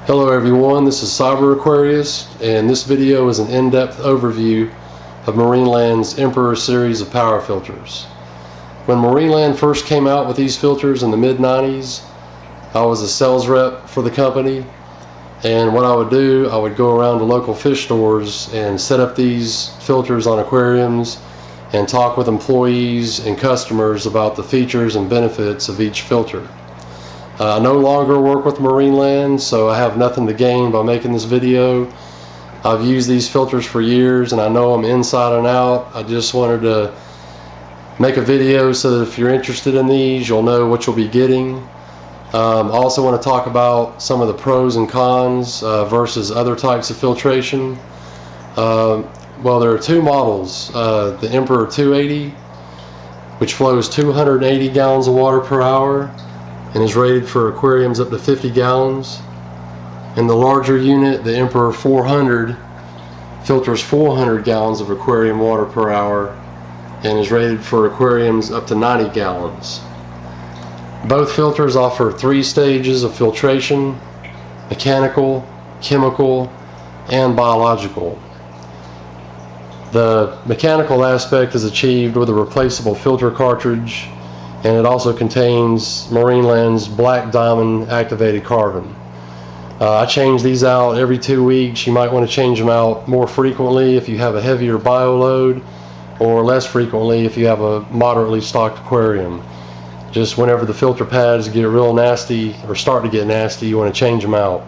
Hello everyone, this is Cyber Aquarius, and this video is an in-depth overview of Marineland's Emperor series of power filters. When Marineland first came out with these filters in the mid-90s, I was a sales rep for the company, and what I would do, I would go around to local fish stores and set up these filters on aquariums and talk with employees and customers about the features and benefits of each filter. I no longer work with Marineland, so I have nothing to gain by making this video. I've used these filters for years and I know them inside and out. I just wanted to make a video so that if you're interested in these, you'll know what you'll be getting. I also want to talk about some of the pros and cons versus other types of filtration. Well, there are two models. The Emperor 280, which flows 280 gallons of water per hour and is rated for aquariums up to 50 gallons. And the larger unit, the Emperor 400, filters 400 gallons of aquarium water per hour and is rated for aquariums up to 90 gallons. Both filters offer 3 stages of filtration: mechanical, chemical, and biological. The mechanical aspect is achieved with a replaceable filter cartridge, and it also contains Marineland's black diamond activated carbon. I change these out every 2 weeks. You might want to change them out more frequently if you have a heavier bio load, or less frequently if you have a moderately stocked aquarium. Just whenever the filter pads get real nasty or start to get nasty, you want to change them out.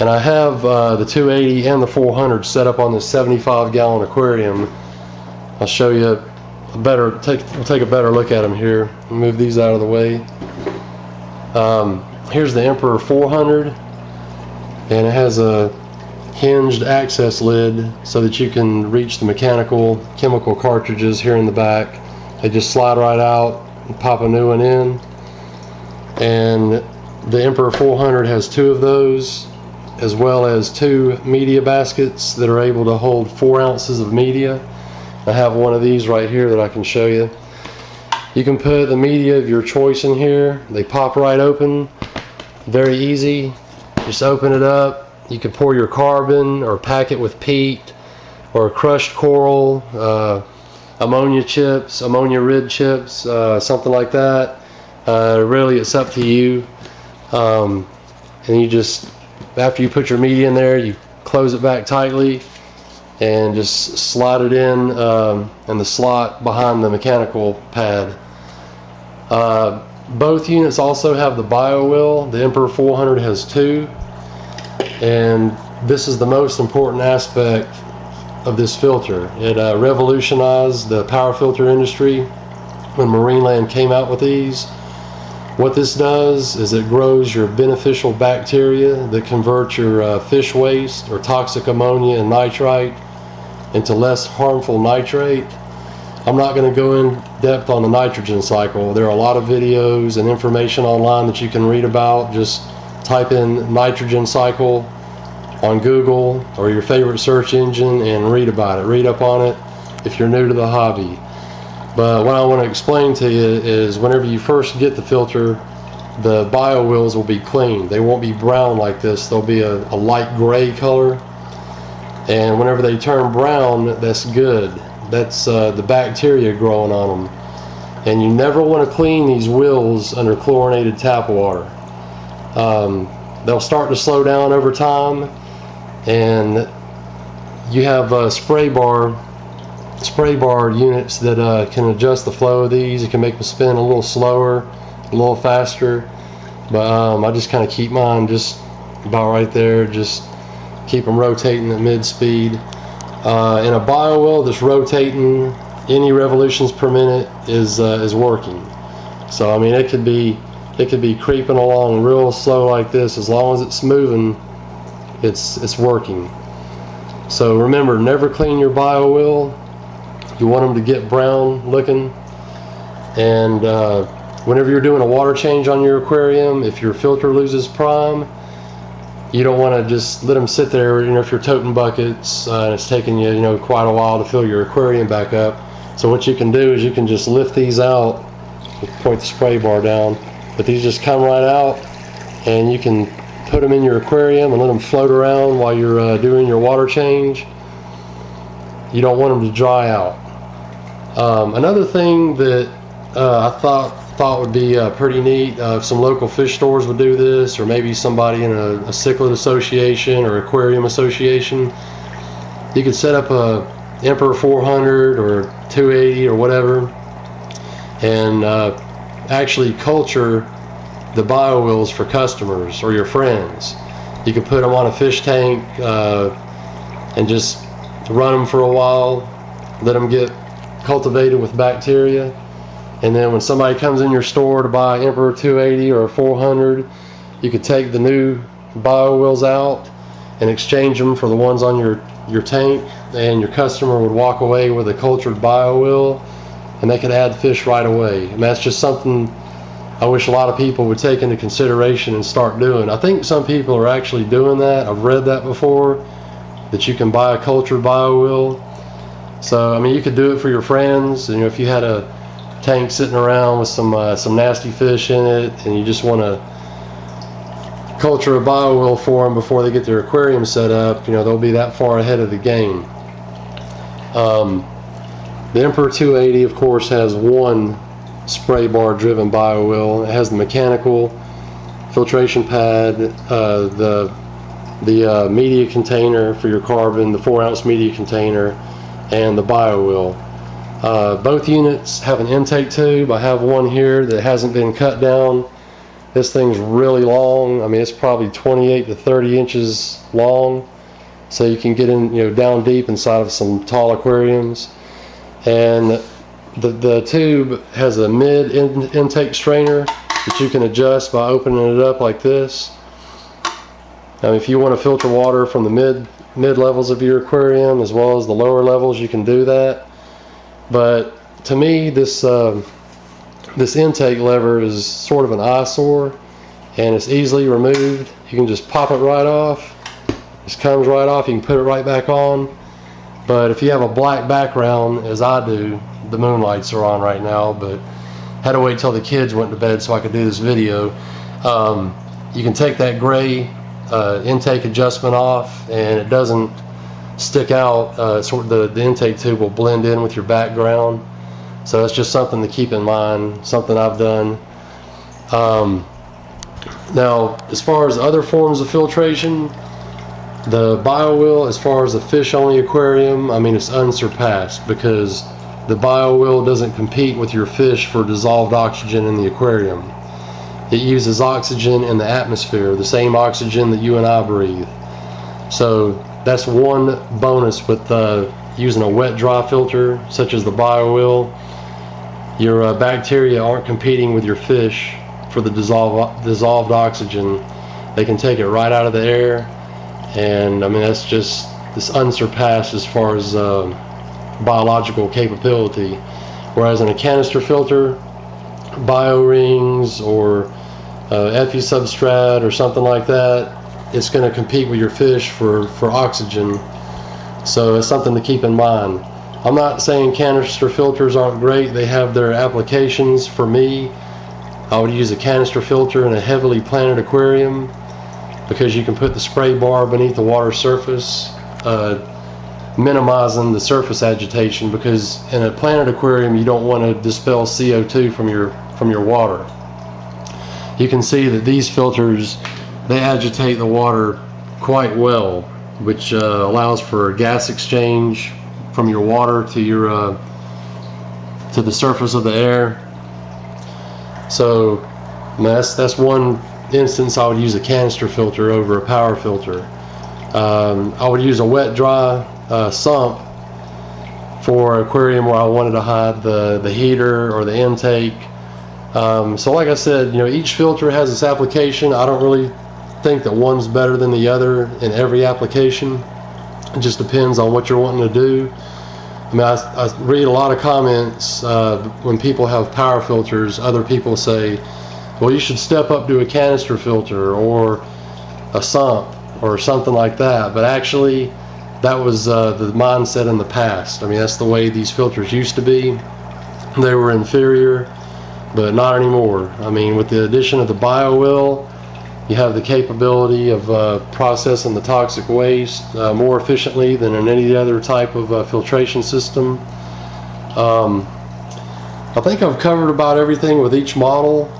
And I have the 280 and the 400 set up on this 75-gallon aquarium. I'll show you we'll take a better look at them here. Move these out of the way. Here's the Emperor 400, and it has a hinged access lid so that you can reach the mechanical chemical cartridges here in the back. They just slide right out and pop a new one in. And the Emperor 400 has 2 of those, as well as 2 media baskets that are able to hold 4 ounces of media. I have one of these right here that I can show you. You can put the media of your choice in here. They pop right open. Very easy. Just open it up. You can pour your carbon or pack it with peat or crushed coral, ammonia chips, ammonia rid chips, something like that. Really, it's up to you. And you just, after you put your media in there, you close it back tightly and just slide it in the slot behind the mechanical pad. Both units also have the bio wheel. The Emperor 400 has 2, and this is the most important aspect of this filter. It revolutionized the power filter industry when Marineland came out with these. What this does is it grows your beneficial bacteria that convert your fish waste or toxic ammonia and nitrite into less harmful nitrate. I'm not going to go in depth on the nitrogen cycle. There are a lot of videos and information online that you can read about. Just type in nitrogen cycle on Google or your favorite search engine and read about it. Read up on it if you're new to the hobby. But what I want to explain to you is whenever you first get the filter, the bio wheels will be clean. They won't be brown like this. They'll be a light gray color. And whenever they turn brown, that's good. That's the bacteria growing on them. And you never want to clean these wheels under chlorinated tap water. They'll start to slow down over time, and you have spray bar units that can adjust the flow of these. It can make them spin a little slower, a little faster, but I just kind of keep mine just about right there, just keep them rotating at mid speed. In a bio wheel that's rotating, any revolutions per minute is working. So I mean, it could be creeping along real slow like this. As long as it's moving, it's working. So remember, never clean your bio wheel. You want them to get brown looking. And whenever you're doing a water change on your aquarium, if your filter loses prime, you don't want to just let them sit there. If you're toting buckets and it's taking you quite a while to fill your aquarium back up. So what you can do is you can just lift these out, point the spray bar down, but these just come right out, and you can put them in your aquarium and let them float around while you're doing your water change. You don't want them to dry out. Another thing that I thought would be pretty neat, if some local fish stores would do this, or maybe somebody in a cichlid association or aquarium association, you could set up a Emperor 400 or 280 or whatever, and actually culture the biowheels for customers or your friends. You could put them on a fish tank and just run them for a while, let them get cultivated with bacteria, and then when somebody comes in your store to buy Emperor 280 or 400, you could take the new biowheels out and exchange them for the ones on your tank, and your customer would walk away with a cultured biowheel, and they could add fish right away. And that's just something I wish a lot of people would take into consideration and start doing. I think some people are actually doing that. I've read that before, that you can buy a cultured biowheel. So I mean, you could do it for your friends. And, you know, if you had a tank sitting around with some nasty fish in it, and you just want to culture a biowheel for them before they get their aquarium set up, you know, they'll be that far ahead of the game. The Emperor 280, of course, has one spray bar driven biowheel. It has the mechanical filtration pad, the media container for your carbon, the 4-ounce media container, and the biowheel. Both units have an intake tube. I have one here that hasn't been cut down. This thing's really long. I mean, it's probably 28 to 30 inches long, so you can get in, you know, down deep inside of some tall aquariums. And the tube has a mid intake strainer that you can adjust by opening it up like this. Now, if you want to filter water from the mid levels of your aquarium as well as the lower levels, you can do that. But to me, this intake lever is sort of an eyesore, and it's easily removed. You can just pop it right off. This comes right off. You can put it right back on. But if you have a black background, as I do, the moonlights are on right now, but had to wait till the kids went to bed so I could do this video. You can take that gray intake adjustment off, and it doesn't stick out. The intake tube will blend in with your background. So that's just something to keep in mind, something I've done. Now, as far as other forms of filtration, the biowheel, as far as a fish-only aquarium, I mean, it's unsurpassed, because the biowheel doesn't compete with your fish for dissolved oxygen in the aquarium. It uses oxygen in the atmosphere, the same oxygen that you and I breathe. So that's one bonus with using a wet-dry filter, such as the biowheel. Your bacteria aren't competing with your fish for the dissolved oxygen. They can take it right out of the air, and I mean, that's just unsurpassed as far as biological capability. Whereas in a canister filter, bio-rings or Fe substrate or something like that, it's going to compete with your fish for oxygen. So it's something to keep in mind. I'm not saying canister filters aren't great. They have their applications. For me, I would use a canister filter in a heavily planted aquarium, because you can put the spray bar beneath the water surface, minimizing the surface agitation, because in a planted aquarium you don't want to dispel CO2 from your water. You can see that these filters, they agitate the water quite well, which allows for gas exchange from your water to the surface of the air. So that's one instance I would use a canister filter over a power filter. I would use a wet-dry sump for an aquarium where I wanted to hide the heater or the intake. So like I said, you know, each filter has its application. I don't really think that one's better than the other in every application. It just depends on what you're wanting to do. I mean, I read a lot of comments when people have power filters. Other people say, well, you should step up to a canister filter or a sump or something like that. But actually, that was the mindset in the past. I mean, that's the way these filters used to be. They were inferior, but not anymore. I mean, with the addition of the biowheel, You have the capability of processing the toxic waste more efficiently than in any other type of filtration system. I think I've covered about everything with each model.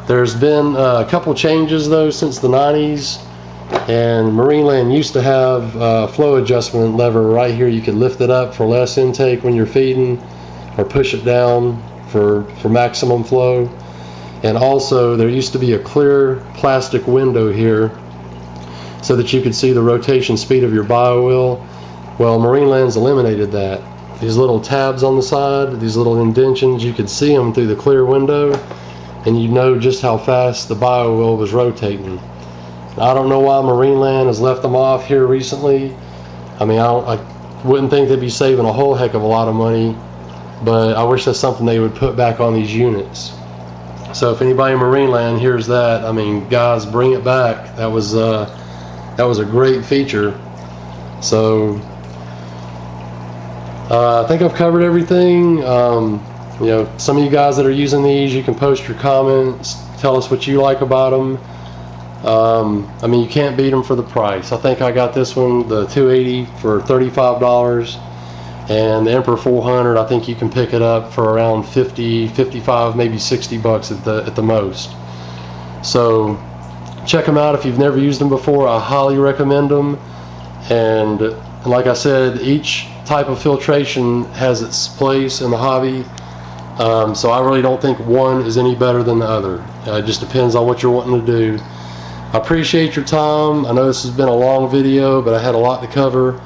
There's been a couple changes though since the 90s, and Marineland used to have a flow adjustment lever right here. You could lift it up for less intake when you're feeding, or push it down for maximum flow. And also there used to be a clear plastic window here so that you could see the rotation speed of your biowheel. Well, Marineland's eliminated that. These little tabs on the side, these little indentions, you could see them through the clear window, and you know just how fast the biowheel was rotating. I don't know why Marineland has left them off here recently. I mean, I wouldn't think they'd be saving a whole heck of a lot of money, but I wish that's something they would put back on these units. So if anybody in Marineland hears that, I mean, guys, bring it back. That was a great feature. So I think I've covered everything. You know, some of you guys that are using these, you can post your comments, tell us what you like about them. I mean, you can't beat them for the price. I think I got this one, the 280, for $35. And the Emperor 400, I think you can pick it up for around 50, 55, maybe 60 bucks at the most. So check them out if you've never used them before. I highly recommend them. And like I said, each type of filtration has its place in the hobby. So I really don't think one is any better than the other. It just depends on what you're wanting to do. I appreciate your time. I know this has been a long video, but I had a lot to cover.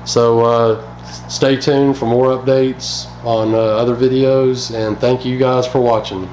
So stay tuned for more updates on other videos, and thank you guys for watching.